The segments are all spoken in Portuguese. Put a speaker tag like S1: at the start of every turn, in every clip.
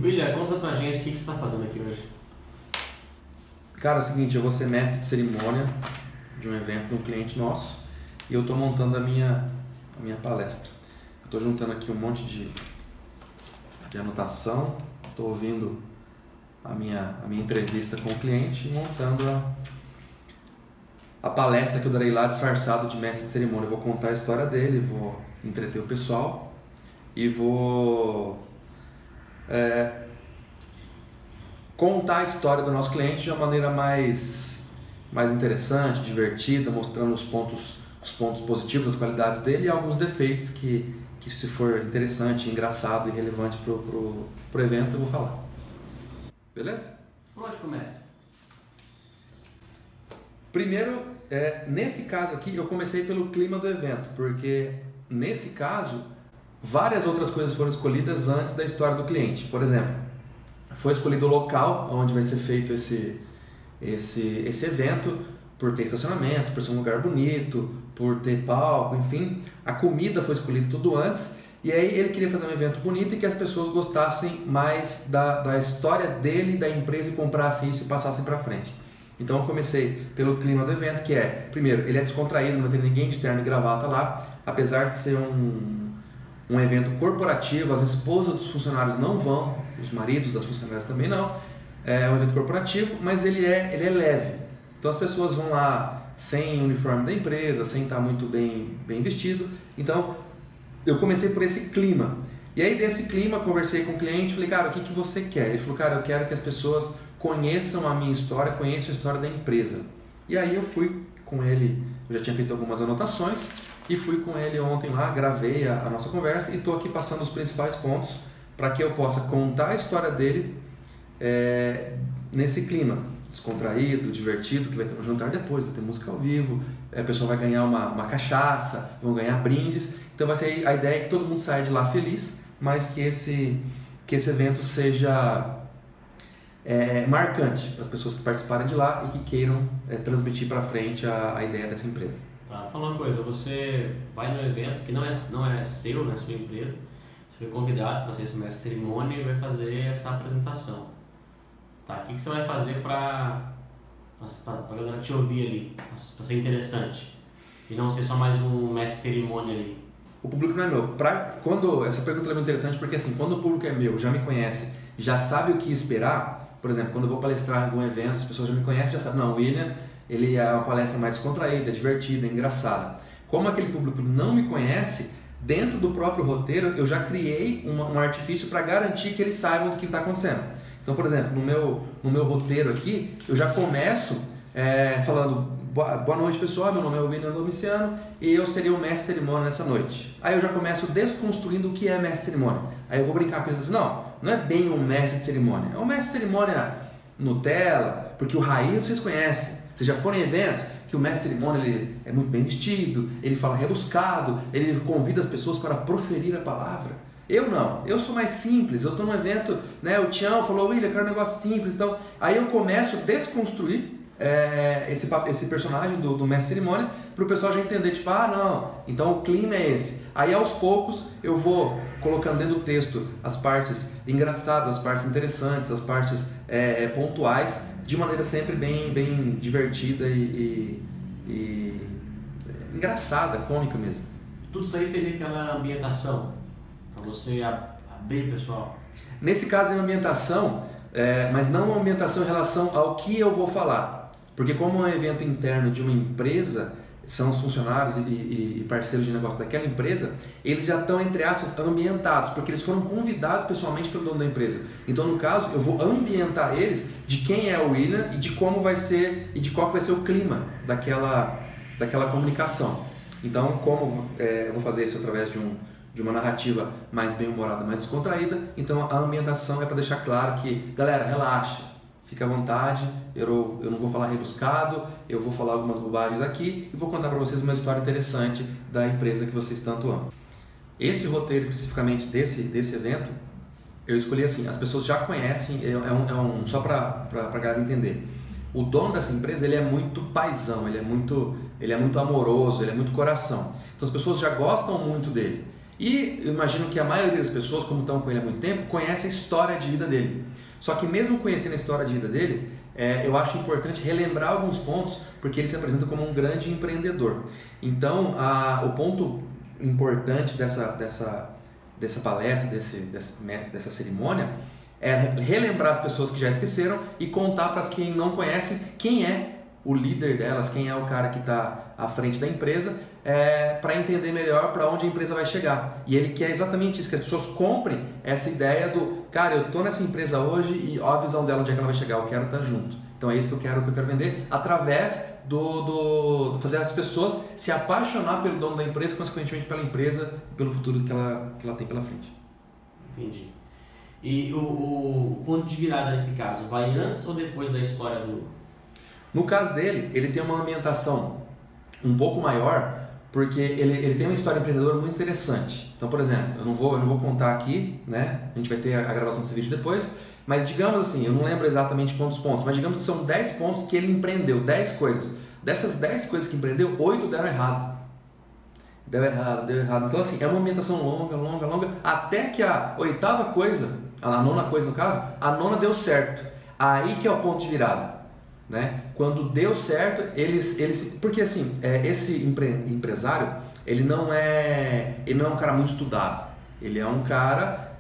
S1: William, conta pra gente o que você está fazendo aqui hoje.
S2: Cara, é o seguinte, eu vou ser mestre de cerimônia de um evento de um cliente nosso e eu estou montando a minha palestra. Estou juntando aqui um monte de anotação, estou ouvindo a minha entrevista com o cliente e montando a palestra que eu darei lá disfarçado de mestre de cerimônia. Eu vou contar a história dele, vou entreter o pessoal e vou contar a história do nosso cliente de uma maneira mais interessante, divertida, mostrando os pontos positivos, as qualidades dele e alguns defeitos que se for interessante, engraçado e relevante pro evento eu vou falar. Beleza?
S1: Por onde começa?
S2: Primeiro, nesse caso aqui, eu comecei pelo clima do evento, porque nesse caso, várias outras coisas foram escolhidas antes da história do cliente. Por exemplo, foi escolhido o local onde vai ser feito esse evento, por ter estacionamento, por ser um lugar bonito, por ter palco, enfim. A comida foi escolhida tudo antes, e aí ele queria fazer um evento bonito e que as pessoas gostassem mais da história dele, da empresa, e comprassem isso e passassem para frente. Então eu comecei pelo clima do evento, que primeiro, ele é descontraído, não vai ter ninguém de terno e gravata lá, apesar de ser um evento corporativo, as esposas dos funcionários não vão, os maridos das funcionárias também não, é um evento corporativo, mas ele é leve. Então as pessoas vão lá sem uniforme da empresa, sem estar muito bem vestido. Então eu comecei por esse clima. E aí desse clima conversei com o cliente, falei, cara, o que você quer? Ele falou, cara, eu quero que as pessoas conheçam a minha história, conheçam a história da empresa. E aí eu fui com ele, eu já tinha feito algumas anotações, e fui com ele ontem lá, gravei a nossa conversa e estou aqui passando os principais pontos para que eu possa contar a história dele nesse clima descontraído, divertido, que vai ter um jantar depois, vai ter música ao vivo, a pessoa vai ganhar uma cachaça, vão ganhar brindes. Então vai ser a ideia que todo mundo saia de lá feliz, mas que esse evento seja marcante para as pessoas que participarem de lá e que queiram transmitir para frente a ideia dessa empresa.
S1: Tá, fala uma coisa, você vai no evento que não é seu, não é sua empresa, você foi convidado para ser esse mestre de cerimônia e vai fazer essa apresentação. Tá, o que você vai fazer para a galera te ouvir ali, para ser interessante e não ser só mais um mestre de cerimônia ali?
S2: O público não é meu. Essa pergunta é muito interessante porque assim, quando o público é meu, já me conhece, já sabe o que esperar. Por exemplo, quando eu vou palestrar em algum evento, as pessoas já me conhecem, já sabem, não, o William, ele é uma palestra mais descontraída, divertida, engraçada. Como aquele público não me conhece, dentro do próprio roteiro eu já criei um artifício para garantir que eles saibam do que está acontecendo. Então, por exemplo, no meu roteiro aqui, eu já começo falando, boa noite pessoal, meu nome é William Domiciano e eu seria o mestre de cerimônia nessa noite. Aí eu já começo desconstruindo o que é mestre de cerimônia. Aí eu vou brincar com eles, não é bem um mestre de cerimônia, é um mestre de cerimônia Nutella, porque o raiz vocês conhecem. Vocês já foram em eventos que o mestre de cerimônia ele é muito bem vestido, ele fala rebuscado, ele convida as pessoas para proferir a palavra. Eu não, eu sou mais simples, eu estou num evento, né, o Tião falou, William, eu quero um negócio simples, então aí eu começo a desconstruir esse personagem do mestre de cerimônia para o pessoal já entender, tipo, não, então o clima é esse. Aí aos poucos eu vou colocando dentro do texto as partes engraçadas, as partes interessantes, as partes pontuais, de maneira sempre bem divertida e engraçada, cômica mesmo.
S1: Tudo isso aí seria aquela ambientação, para você abrir o pessoal?
S2: Nesse caso é ambientação, mas não uma ambientação em relação ao que eu vou falar. Porque como é um evento interno de uma empresa, são os funcionários e parceiros de negócio daquela empresa, eles já estão, entre aspas, ambientados, porque eles foram convidados pessoalmente pelo dono da empresa. Então, no caso, eu vou ambientar eles de quem é o William e de como vai ser, e de qual vai ser o clima daquela comunicação. Então, como eu vou fazer isso através de uma narrativa mais bem-humorada, mais descontraída, então a ambientação é para deixar claro que, galera, relaxa, fica à vontade, eu não vou falar rebuscado, eu vou falar algumas bobagens aqui e vou contar para vocês uma história interessante da empresa que vocês tanto amam. Esse roteiro especificamente desse evento, eu escolhi assim, as pessoas já conhecem, só para a galera entender. O dono dessa empresa, ele é muito paizão, ele é muito amoroso, ele é muito coração. Então as pessoas já gostam muito dele. E eu imagino que a maioria das pessoas, como estão com ele há muito tempo, conhece a história de vida dele. Só que mesmo conhecendo a história de vida dele, eu acho importante relembrar alguns pontos, porque ele se apresenta como um grande empreendedor. Então, o ponto importante dessa palestra, dessa cerimônia, é relembrar as pessoas que já esqueceram e contar para quem não conhece quem é o líder delas, quem é o cara que está à frente da empresa, para entender melhor para onde a empresa vai chegar. E ele quer exatamente isso, que as pessoas comprem essa ideia do, cara, eu estou nessa empresa hoje e ó a visão dela, onde é que ela vai chegar, eu quero estar junto. Então é isso que eu quero vender, através do fazer as pessoas se apaixonar pelo dono da empresa, consequentemente pela empresa e pelo futuro que ela tem pela frente.
S1: Entendi. E o ponto de virada nesse caso, vai antes ou depois da história do...
S2: No caso dele, ele tem uma ambientação um pouco maior, porque ele tem uma história empreendedora muito interessante. Então, por exemplo, eu não vou contar aqui, né? A gente vai ter a gravação desse vídeo depois, mas digamos assim, eu não lembro exatamente quantos pontos, mas digamos que são 10 pontos que ele empreendeu, 10 coisas. Dessas 10 coisas que empreendeu, 8 deram errado. Deu errado. Então, assim, é uma ambientação longa, até que a 8ª coisa, a 9ª coisa no caso, a 9ª deu certo. Aí que é o ponto de virada. Né? Quando deu certo, porque assim, esse empresário, ele não é um cara muito estudado, ele é um cara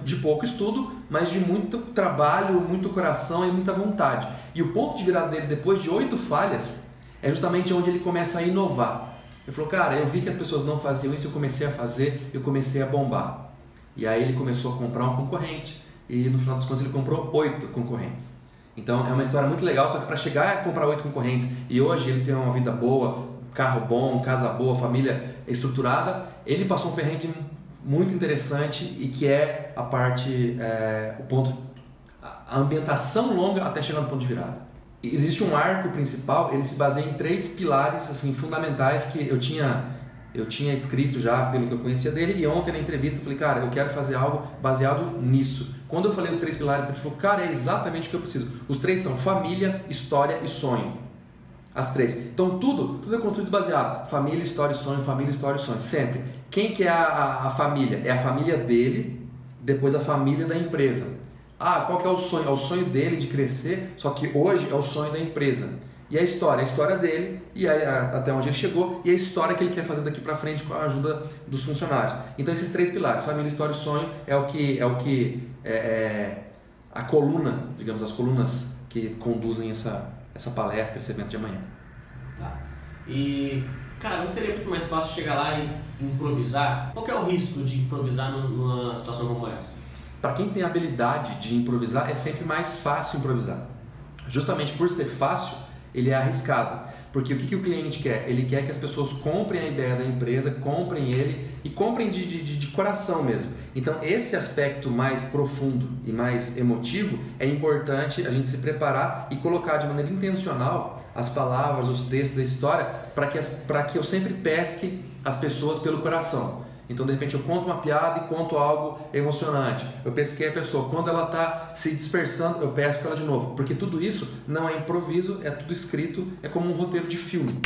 S2: de pouco estudo, mas de muito trabalho, muito coração e muita vontade. E o ponto de virada dele, depois de 8 falhas, é justamente onde ele começa a inovar. Ele falou, cara, eu vi que as pessoas não faziam isso, eu comecei a fazer, eu comecei a bombar. E aí ele começou a comprar um concorrente e no final das contas ele comprou 8 concorrentes. Então é uma história muito legal, só que para chegar a comprar 8 concorrentes e hoje ele tem uma vida boa, carro bom, casa boa, família estruturada, ele passou um perrengue muito interessante e que é a parte, a ambientação longa até chegar no ponto de virada. Existe um arco principal, ele se baseia em 3 pilares assim, fundamentais que eu tinha escrito já pelo que eu conhecia dele, e ontem na entrevista eu falei, cara, eu quero fazer algo baseado nisso. Quando eu falei os 3 pilares, ele falou, cara, é exatamente o que eu preciso. Os 3 são família, história e sonho. As 3. Então tudo é construído baseado. Família, história e sonho, família, história e sonho. Sempre. Quem que é a família? É a família dele, depois a família da empresa. Ah, qual que é o sonho? É o sonho dele de crescer, só que hoje é o sonho da empresa. E a história dele, e aí, até onde ele chegou, e a história que ele quer fazer daqui para frente com a ajuda dos funcionários. Então esses 3 pilares, família, história e sonho, é o que a coluna, digamos, as colunas que conduzem essa palestra, esse evento de amanhã.
S1: Tá. E, cara, não seria muito mais fácil chegar lá e improvisar? Qual que é o risco de improvisar numa situação como essa?
S2: Para quem tem habilidade de improvisar, é sempre mais fácil improvisar. Justamente por ser fácil, ele é arriscado. Porque o que o cliente quer? Ele quer que as pessoas comprem a ideia da empresa, comprem ele e comprem de coração mesmo. Então esse aspecto mais profundo e mais emotivo é importante a gente se preparar e colocar de maneira intencional as palavras, os textos, a história, para que eu sempre pesque as pessoas pelo coração. Então, de repente, eu conto uma piada e conto algo emocionante. Eu pesquei a pessoa. Quando ela está se dispersando, eu pesco ela de novo. Porque tudo isso não é improviso, é tudo escrito, é como um roteiro de filme.